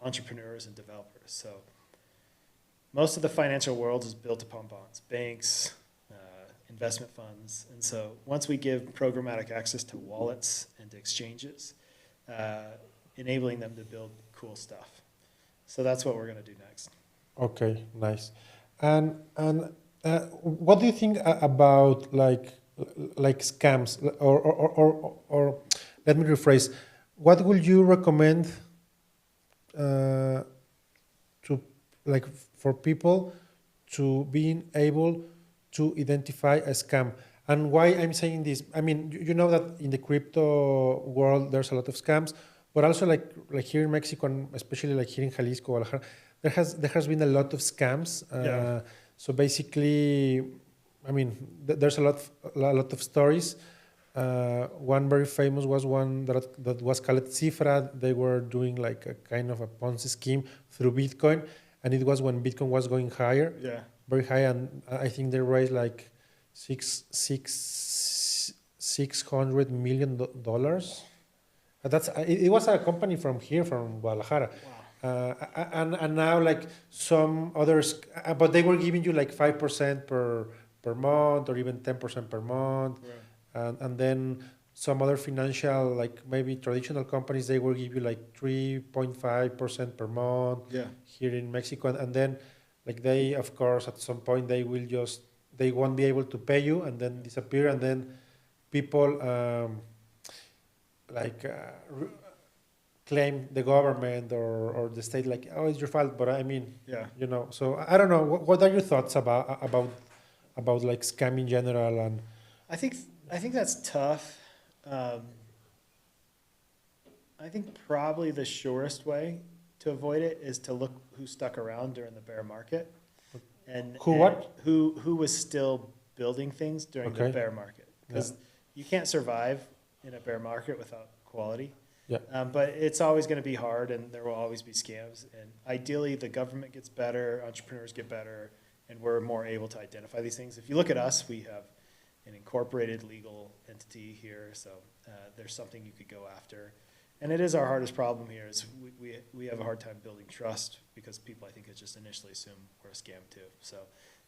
entrepreneurs and developers. So most of the financial world is built upon bonds, banks, investment funds. And so once we give programmatic access to wallets and to exchanges, enabling them to build cool stuff. So that's what we're going to do next. Okay, nice. And what do you think about like scams, or let me rephrase, what would you recommend to like for people to being able to identify a scam? And why I'm saying this, I mean, you know that in the crypto world there's a lot of scams, but also like here in Mexico, and especially like here in Jalisco, Guadalajara, there has been a lot of scams. Yeah. So basically, I mean, there's a lot of stories. One very famous was one that was called Cifra. They were doing like a kind of a Ponzi scheme through Bitcoin, and it was when Bitcoin was going higher, Yeah. very high, and I think they raised like $600 million. It was a company from here, from Guadalajara. Wow. And now like some others, but they were giving you like 5% per month, or even 10% per month. Right. And then some other financial, like maybe traditional companies, they will give you like 3.5% per month. Yeah. Here in Mexico. And then like they, of course, at some point they won't be able to pay you and then disappear. And then people claim the government or the state, like, oh, it's your fault. But I mean, Yeah. you know, so I don't know. What are your thoughts about like scam in general? And I think that's tough. I think probably the surest way to avoid it is to look who stuck around during the bear market, and Who was still building things during the Okay. bear market. Because you can't survive in a bear market without quality. Yeah. But it's always going to be hard, and there will always be scams. And ideally, the government gets better, entrepreneurs get better, and we're more able to identify these things. If you look at us, we have an incorporated legal entity here, so there's something you could go after. And it is our hardest problem here is we have a hard time building trust because people, I think, just initially assume we're a scam too. So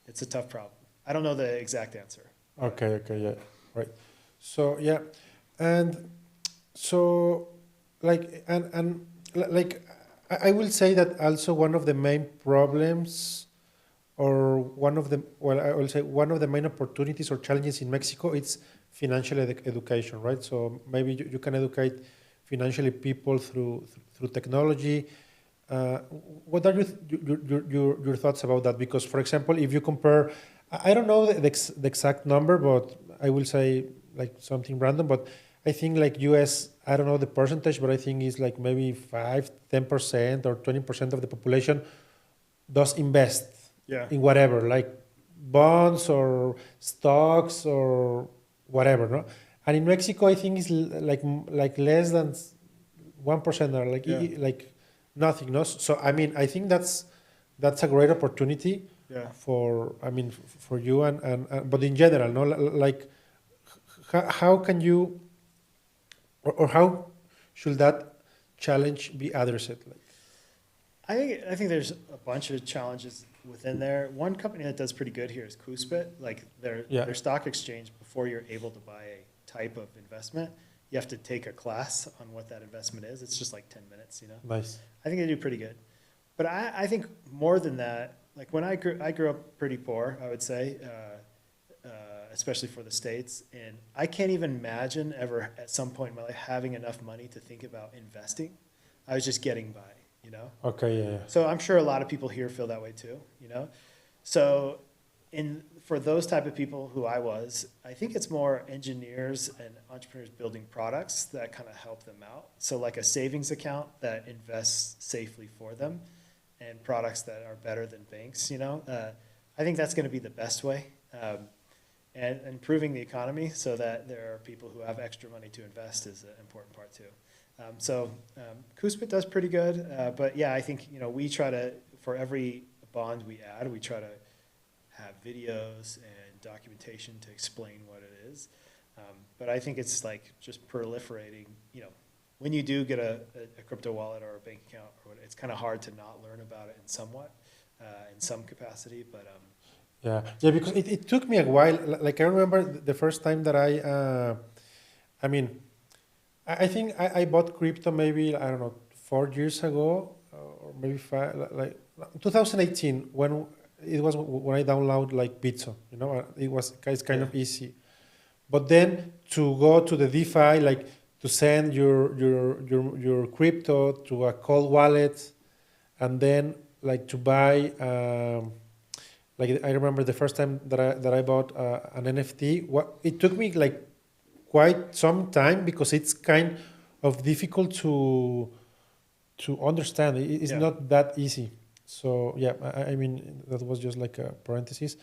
it's a tough problem. I don't know the exact answer. Okay, yeah, right. So, yeah, and so, like, and like, I will say that also one of the main problems or one of the, well, I will say one of the main opportunities or challenges in Mexico, it's financial education, right? So maybe you can educate financially people through technology. What are your thoughts about that? Because, for example, if you compare, I don't know the exact number, but I will say like something random, but I think like US, I don't know the percentage, but I think it's like maybe 10% or 20% of the population does invest in whatever, like bonds or stocks or whatever, no? And in Mexico, I think it's like less than 1% or like nothing, no? So I mean, I think that's a great opportunity for you and but in general, no? Like how can you or how should that challenge be addressed? Like, I think there's a bunch of challenges within there. One company that does pretty good here is Conoce. Like their stock exchange, before you're able to buy a type of investment, you have to take a class on what that investment is. It's just like 10 minutes, you know? Nice. I think they do pretty good. But I think more than that, like when I grew up pretty poor, I would say, especially for the States. And I can't even imagine ever at some point in my life having enough money to think about investing. I was just getting by, you know? Okay, yeah. So I'm sure a lot of people here feel that way too, you know? So for those type of people who I was, I think it's more engineers and entrepreneurs building products that kind of help them out. So like a savings account that invests safely for them and products that are better than banks, you know? I think that's going to be the best way. And improving the economy so that there are people who have extra money to invest is an important part too. So Conoce does pretty good, but yeah, I think, you know, we try to, for every bond we add, we try to have videos and documentation to explain what it is. But I think it's like just proliferating, you know, when you do get a crypto wallet or a bank account, it's kind of hard to not learn about it in some capacity, but yeah, because it took me a while. Like I remember the first time that I think I bought crypto maybe, I don't know, 4 years ago or maybe 5, like 2018 when I downloaded like Bitso, you know, it's kind of easy. But then to go to the DeFi, like to send your crypto to a cold wallet and then like to buy, like I remember the first time that I bought an NFT. It took me like quite some time because it's kind of difficult to understand. It's not that easy. So yeah, I mean that was just like a parenthesis.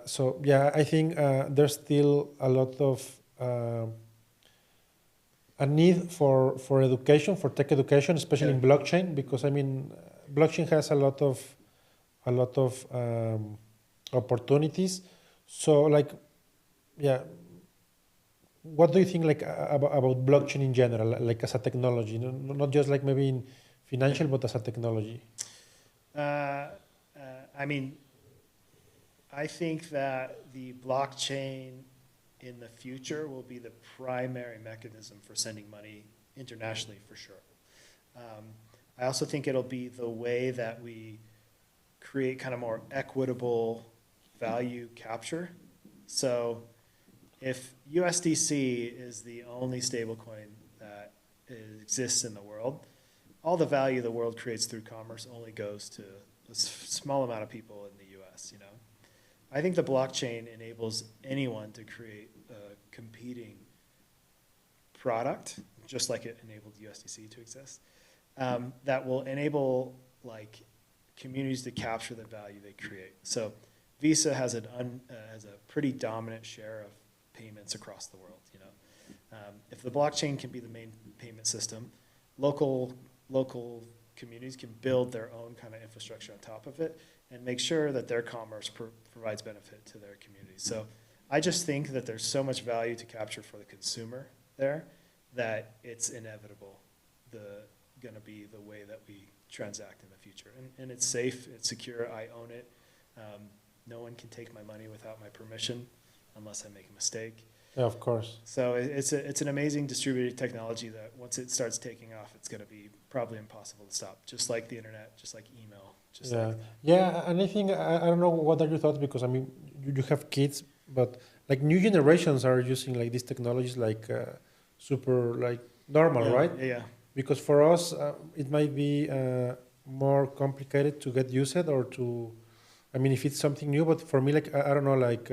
So yeah, I think there's still a lot of a need for education, for tech education, especially in blockchain, because I mean blockchain has a lot of opportunities. So like, yeah, what do you think like about blockchain in general, like as a technology, not just like maybe in financial, but as a technology? I mean, I think that the blockchain in the future will be the primary mechanism for sending money internationally for sure. I also think it'll be the way that we create kind of more equitable value capture. So if USDC is the only stablecoin that exists in the world, all the value the world creates through commerce only goes to a small amount of people in the US, you know. I think the blockchain enables anyone to create a competing product, just like it enabled USDC to exist, that will enable like communities to capture the value they create. So Visa has a pretty dominant share of payments across the world. If the blockchain can be the main payment system, local communities can build their own kind of infrastructure on top of it and make sure that their commerce provides benefit to their communities. So I just think that there's so much value to capture for the consumer there that it's inevitable going to be the way that we transact in the future. And it's safe, it's secure, I own it. No one can take my money without my permission unless I make a mistake. Yeah, of course. So it's an amazing distributed technology that once it starts taking off, it's going to be probably impossible to stop, just like the internet, just like email. And I think, I don't know, what are your thoughts? Because, I mean, you have kids, but like new generations are using like these technologies like super like normal, right? Yeah. Because for us, it might be more complicated to get used or to, I mean, if it's something new, but for me, like, I don't know, like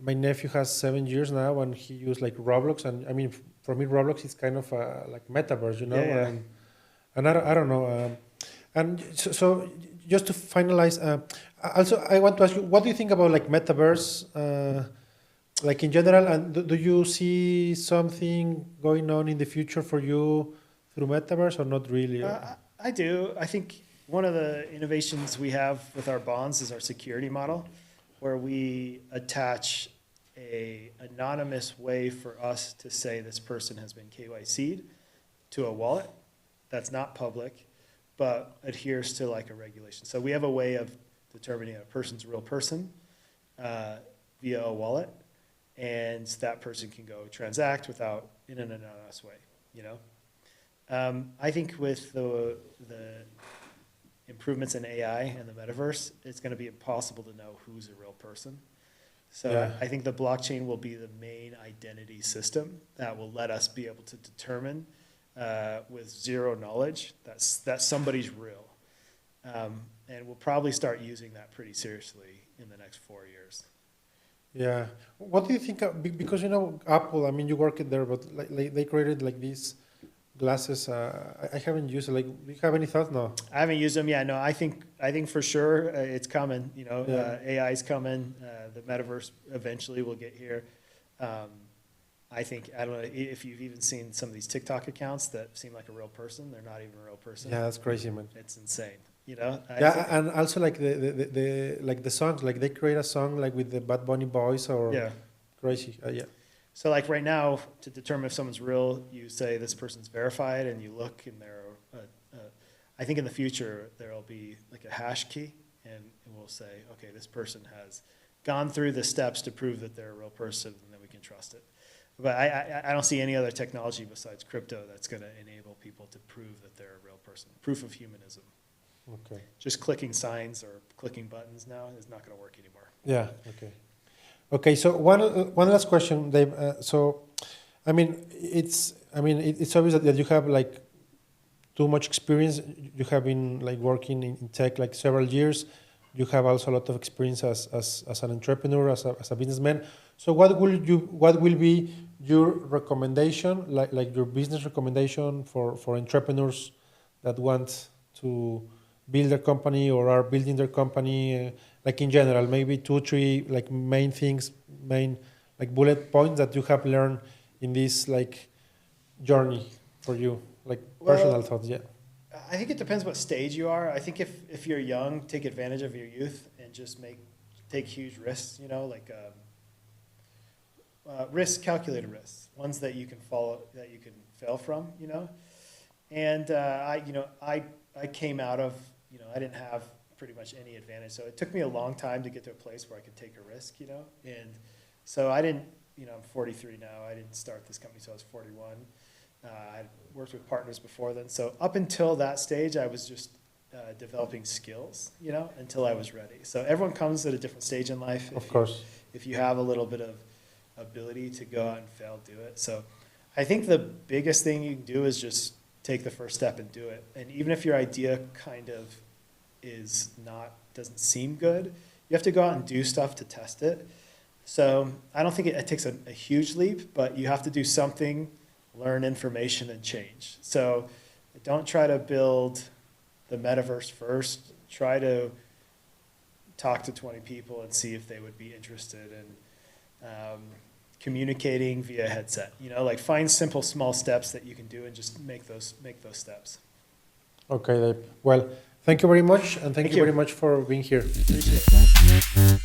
my nephew has 7 years now and he used like Roblox. And I mean, for me, Roblox is kind of like metaverse, you know? Yeah. And I don't know. And so just to finalize, also I want to ask you, what do you think about like metaverse, like in general, and do you see something going on in the future for you through metaverse or not really? I do. I think one of the innovations we have with our bonds is our security model, where we attach a anonymous way for us to say this person has been KYC'd to a wallet that's not public, but adheres to like a regulation. So we have a way of determining a person's a real person via a wallet, and that person can go transact in an anonymous way, you know? I think with the improvements in AI and the metaverse, it's going to be impossible to know who's a real person. So Yeah. I think the blockchain will be the main identity system that will let us be able to determine with zero knowledge that somebody's real. And we'll probably start using that pretty seriously in the next 4 years. Yeah. What do you think? Because, you know, Apple, I mean, you work there, but like they created like these glasses. I haven't used it. Like, do you have any thoughts? No. I haven't used them. Yeah, no, I think for sure it's coming. You know, AI is coming. The metaverse eventually will get here. I think, I don't know if you've even seen some of these TikTok accounts that seem like a real person. They're not even a real person. Yeah, that's crazy, man. It's insane. You know. And also like the songs, like they create a song like with the Bad Bunny voice or crazy. Yeah. So like right now, to determine if someone's real, you say this person's verified, and you look, and I think in the future there'll be like a hash key, and we'll say, okay, this person has gone through the steps to prove that they're a real person, and then we can trust it. But I don't see any other technology besides crypto that's going to enable people to prove that they're a real person. Proof of humanism. Okay. Just clicking signs or clicking buttons now is not going to work anymore. Yeah. Okay. Okay. So one last question, Dave. So, I mean, it's obvious that you have like too much experience. You have been like working in tech like several years. You have also a lot of experience as an entrepreneur, as a businessman. So what will be your recommendation, like your business recommendation for entrepreneurs that want to build their company or are building their company, like in general, maybe 2, 3 like main things, like bullet points that you have learned in this like journey for you, like personal thoughts? Yeah. I think it depends what stage you are. I think if you're young, take advantage of your youth and just take huge risks, you know, like calculated risks, ones that you can fail from, you know. And I came out of, you know, I didn't have pretty much any advantage. So it took me a long time to get to a place where I could take a risk, you know. And so I didn't, you know, I'm 43 now. I didn't start this company until I was 41. I worked with partners before then. So up until that stage, I was just developing skills, you know, until I was ready. So everyone comes at a different stage in life. Of course. If you have a little bit of ability to go out and fail, do it. So I think the biggest thing you can do is just take the first step and do it. And even if your idea kind of doesn't seem good, you have to go out and do stuff to test it. So I don't think it takes a huge leap, but you have to do something, learn information, and change. So don't try to build the metaverse first. Try to talk to 20 people and see if they would be interested in communicating via headset. You know, like find simple small steps that you can do and just make those steps. Okay, Dave. Well, thank you very much, and thank you you. very much for being here. Appreciate that.